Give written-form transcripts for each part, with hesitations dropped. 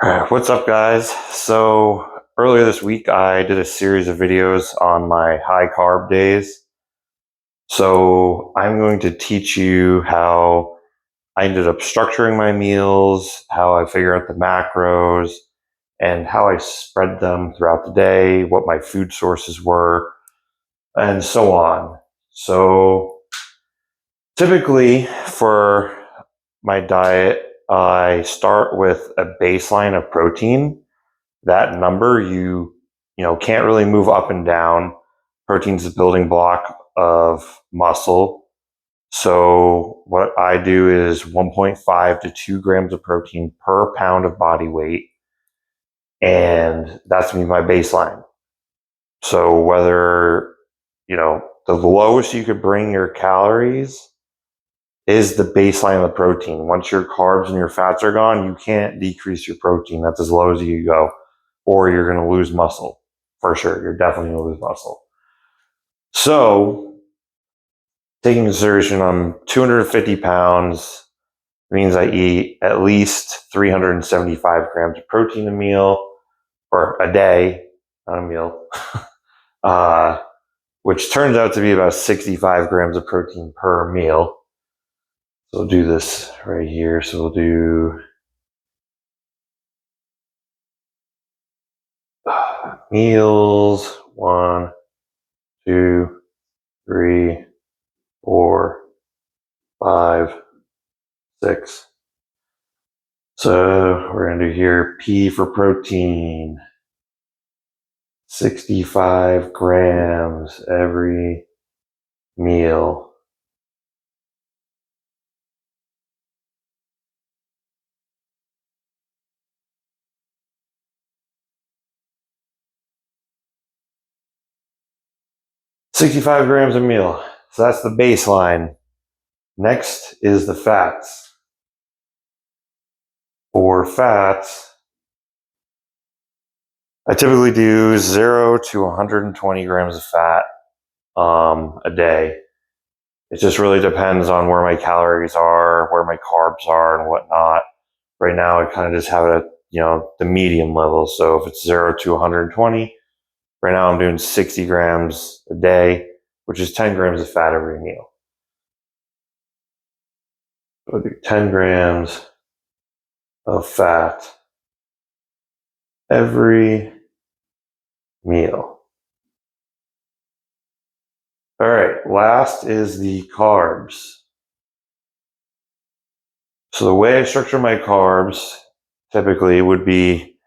What's up, guys? So earlier this week, I did a series of videos on my high carb days. So I'm going to teach you how I ended up structuring my meals, how I figure out the macros, and how I spread them throughout the day, what my food sources were, and so on. So typically for my diet, I start with a baseline of protein. That number you can't really move up and down. Protein's the building block of muscle. So what I do is 1.5 to 2 grams of protein per pound of body weight, and that's gonna be my baseline. So whether the lowest you could bring your calories is the baseline of the protein. Once your carbs and your fats are gone, you can't decrease your protein. That's as low as you go, or you're going to lose muscle for sure. You're definitely going to lose muscle. So, taking consideration, I'm 250 pounds. Means I eat at least 375 grams of protein a meal or a day, not a meal, which turns out to be about 65 grams of protein per meal. So we'll do this right here. So we'll do meals 1, 2, 3, 4, 5, 6. So we're going to do here P for protein. 65 grams every meal. $65 grams a meal. So that's the baseline. Next is the fats. For fats, I typically do 0 to 120 grams of fat a day. It just really depends on where my calories are, where my carbs are, and whatnot. Right now, I kind of just have it at the medium level. So if it's 0 to 120, right now I'm doing 60 grams a day, which is 10 grams of fat every meal. So I'll do 10 grams of fat every meal. All right, last is the carbs. So the way I structure my carbs typically would be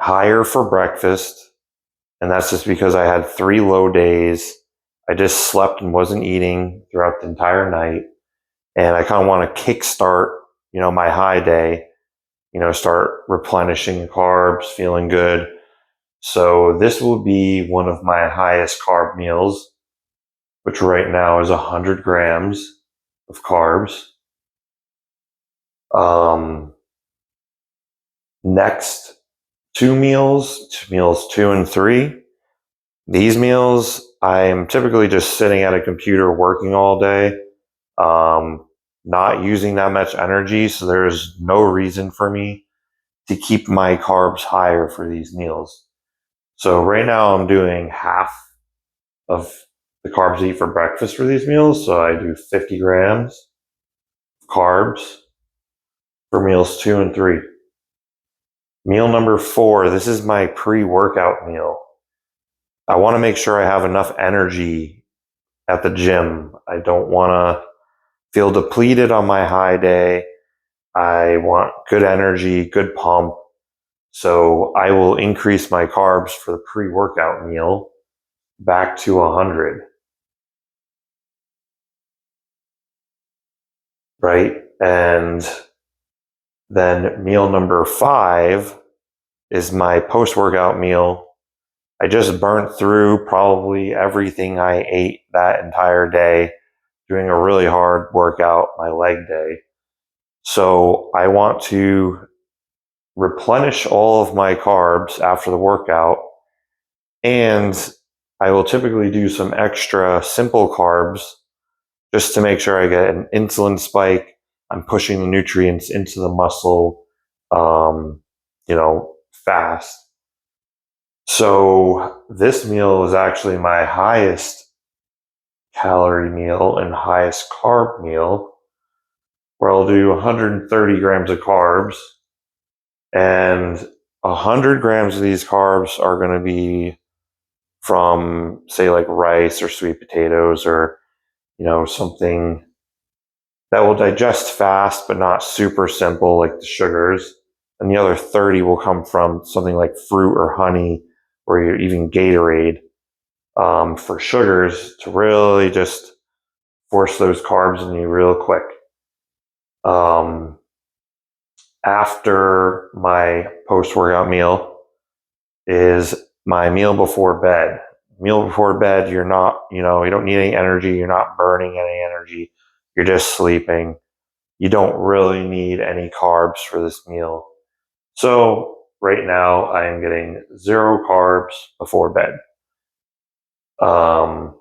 higher for breakfast, and that's just because I had 3 low days. I just slept and wasn't eating throughout the entire night, and I kind of want to kickstart, my high day, start replenishing carbs, feeling good. So this will be one of my highest carb meals, which right now is 100 grams of carbs. Next, meals 2 and 3. These meals, I am typically just sitting at a computer working all day, not using that much energy. So there's no reason for me to keep my carbs higher for these meals. So right now I'm doing half of the carbs I eat for breakfast for these meals. So I do 50 grams of carbs for meals 2 and 3. Meal number 4, this is my pre-workout meal. I want to make sure I have enough energy at the gym. I don't want to feel depleted on my high day. I want good energy, good pump. So I will increase my carbs for the pre-workout meal back to 100. Right? And then meal number 5 is my post-workout meal. I just burnt through probably everything I ate that entire day doing a really hard workout, my leg day. So I want to replenish all of my carbs after the workout, and I will typically do some extra simple carbs just to make sure I get an insulin spike. I'm pushing the nutrients into the muscle, fast. So this meal is actually my highest calorie meal and highest carb meal, where I'll do 130 grams of carbs, and 100 grams of these carbs are going to be from, say, like rice or sweet potatoes, or something that will digest fast but not super simple, like the sugars. And the other 30 will come from something like fruit or honey, or even Gatorade, for sugars, to really just force those carbs in you real quick. Um, After my post-workout meal is my meal before bed. Meal before bed, you're not, you don't need any energy. You're not burning any energy. You're just sleeping. You don't really need any carbs for this meal. So right now I am getting 0 carbs before bed. Um,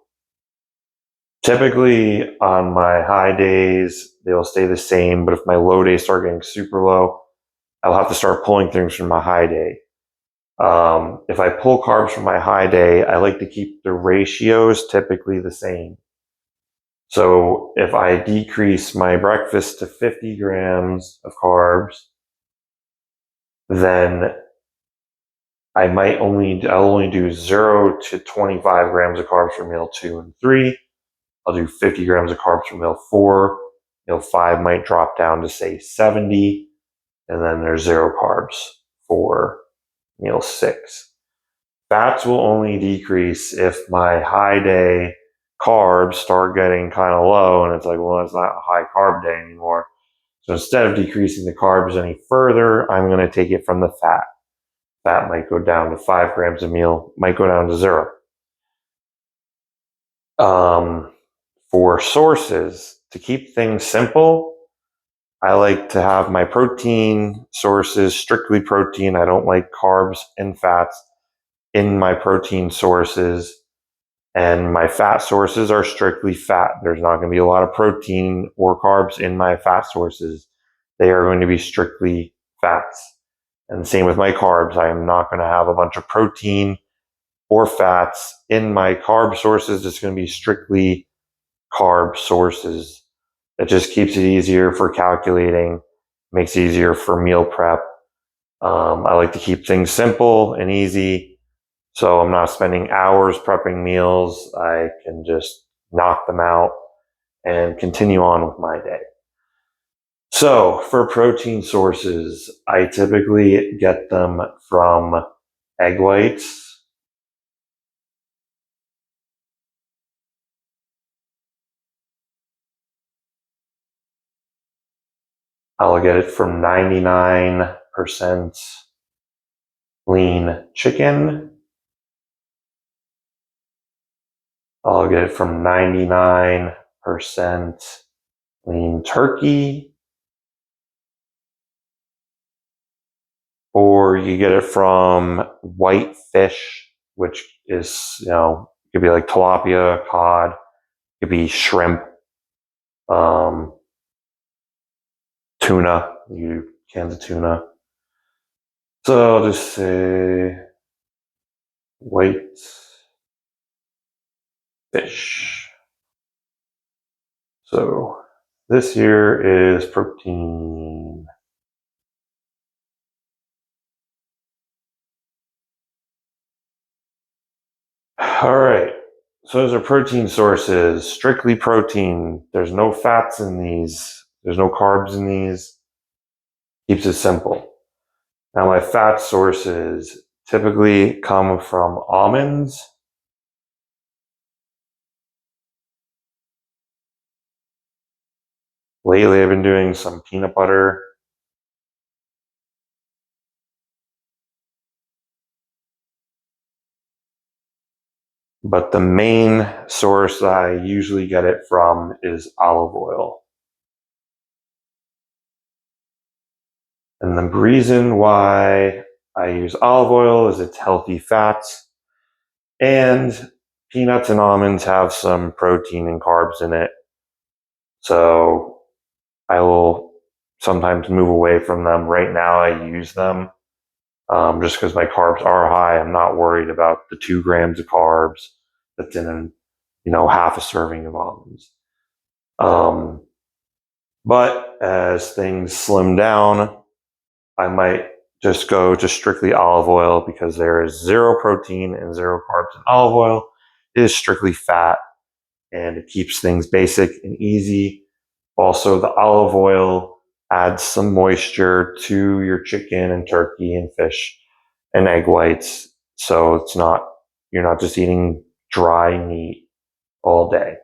Typically on my high days, they'll stay the same, but if my low days start getting super low, I'll have to start pulling things from my high day. If I pull carbs from my high day, I like to keep the ratios typically the same. So if I decrease my breakfast to 50 grams of carbs, then I'll only do 0 to 25 grams of carbs for meal 2 and 3. I'll do 50 grams of carbs for meal 4. Meal 5 might drop down to, say, 70. And then there's 0 carbs for meal 6. Fats will only decrease if my high day carbs start getting kind of low, and it's like, well, it's not a high carb day anymore. So instead of decreasing the carbs any further, I'm going to take it from the fat. Fat might go down to 5 grams a meal, might go down to 0. For sources, to keep things simple, I like to have my protein sources strictly protein. I don't like carbs and fats in my protein sources. And my fat sources are strictly fat. There's not going to be a lot of protein or carbs in my fat sources. They are going to be strictly fats. And same with my carbs. I am not going to have a bunch of protein or fats in my carb sources. It's going to be strictly carb sources. It just keeps it easier for calculating, makes it easier for meal prep. I like to keep things simple and easy, so I'm not spending hours prepping meals. I can just knock them out and continue on with my day. So for protein sources, I typically get them from egg whites. I'll get it from 99% lean chicken. I'll get it from 99% lean turkey. Or you get it from white fish, which is, could be like tilapia, cod, it could be shrimp, tuna, cans of tuna. So I'll just say white fish. So this here is protein. All right. So those are protein sources, strictly protein. There's no fats in these. There's no carbs in these. Keeps it simple. Now my fat sources typically come from almonds. Lately I've been doing some peanut butter. But the main source that I usually get it from is olive oil. And the reason why I use olive oil is it's healthy fats, and peanuts and almonds have some protein and carbs in it. So I will sometimes move away from them. Right now, I use them just because my carbs are high. I'm not worried about the 2 grams of carbs that's in, half a serving of almonds. But as things slim down, I might just go to strictly olive oil because there is zero protein and zero carbs in olive oil. It is strictly fat and it keeps things basic and easy. Also, the olive oil adds some moisture to your chicken and turkey and fish and egg whites. So you're not just eating dry meat all day.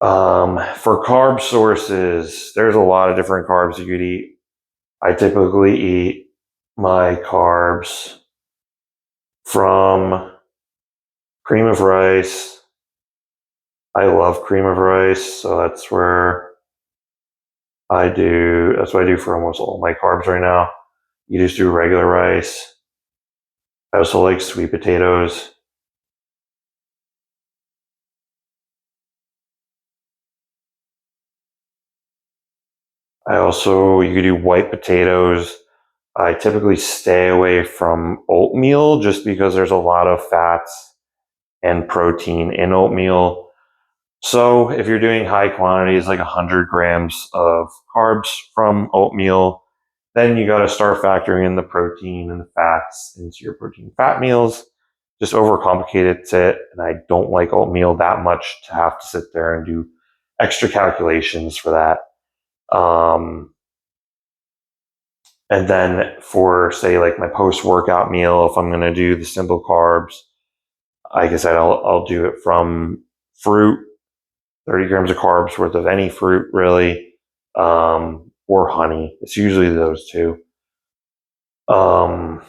For carb sources, there's a lot of different carbs you could eat. I typically eat my carbs from cream of rice. I love cream of rice, so that's what I do for almost all my carbs right now. You just do regular rice. I also like sweet potatoes. You could do white potatoes. I typically stay away from oatmeal just because there's a lot of fats and protein in oatmeal. So if you're doing high quantities, like 100 grams of carbs from oatmeal, then you got to start factoring in the protein and the fats into your protein fat meals. Just overcomplicated it, and I don't like oatmeal that much to have to sit there and do extra calculations for that. And then for, say, like my post-workout meal, if I'm going to do the simple carbs, like I said, I'll do it from fruit, 30 grams of carbs worth of any fruit, really, or honey. It's usually those two. Um,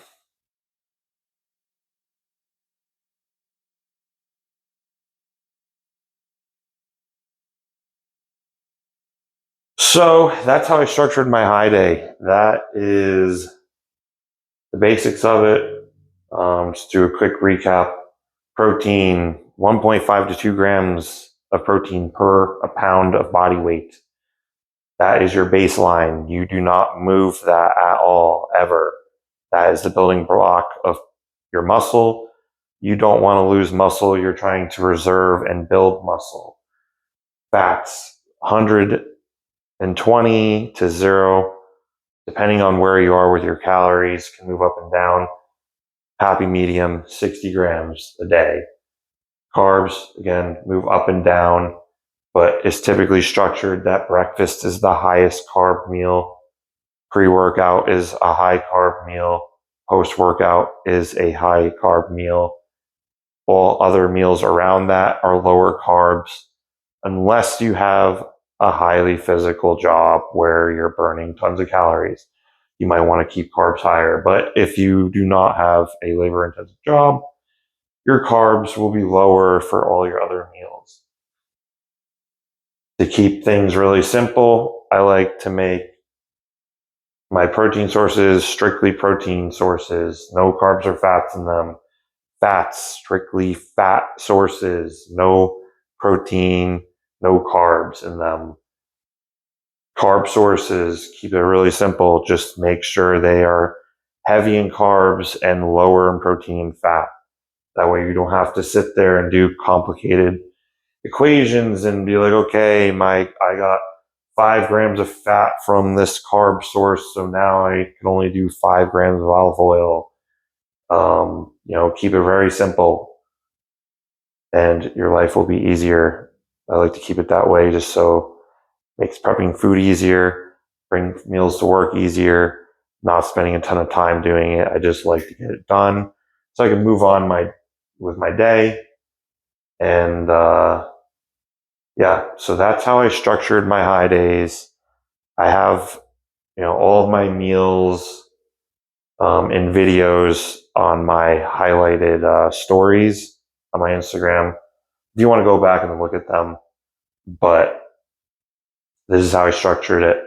so that's how I structured my high day. That is the basics of it. Just do a quick recap. Protein, 1.5 to 2 grams of protein per a pound of body weight. That is your baseline. You do not move that at all, ever. That is the building block of your muscle. You don't want to lose muscle. You're trying to reserve and build muscle. Fats, 120 to 0, depending on where you are with your calories, can move up and down. Happy medium, 60 grams a day. Carbs, again, move up and down, but it's typically structured that breakfast is the highest carb meal. Pre-workout is a high carb meal. Post-workout is a high carb meal. All other meals around that are lower carbs, unless you have a highly physical job where you're burning tons of calories. You might want to keep carbs higher. But if you do not have a labor intensive job, your carbs will be lower for all your other meals. To keep things really simple, I like to make my protein sources strictly protein sources, no carbs or fats in them. Fats, strictly fat sources, no protein, no carbs in them. Carb sources, keep it really simple. Just make sure they are heavy in carbs and lower in protein and fat. That way you don't have to sit there and do complicated equations and be like, okay, I got 5 grams of fat from this carb source, so now I can only do 5 grams of olive oil. Keep it very simple and your life will be easier. I like to keep it that way just so it makes prepping food easier, bring meals to work easier, not spending a ton of time doing it. I just like to get it done so I can move on with my day. And so that's how I structured my high days. I have, all of my meals in videos on my highlighted stories on my Instagram. If you want to go back and look at them, but this is how I structured it.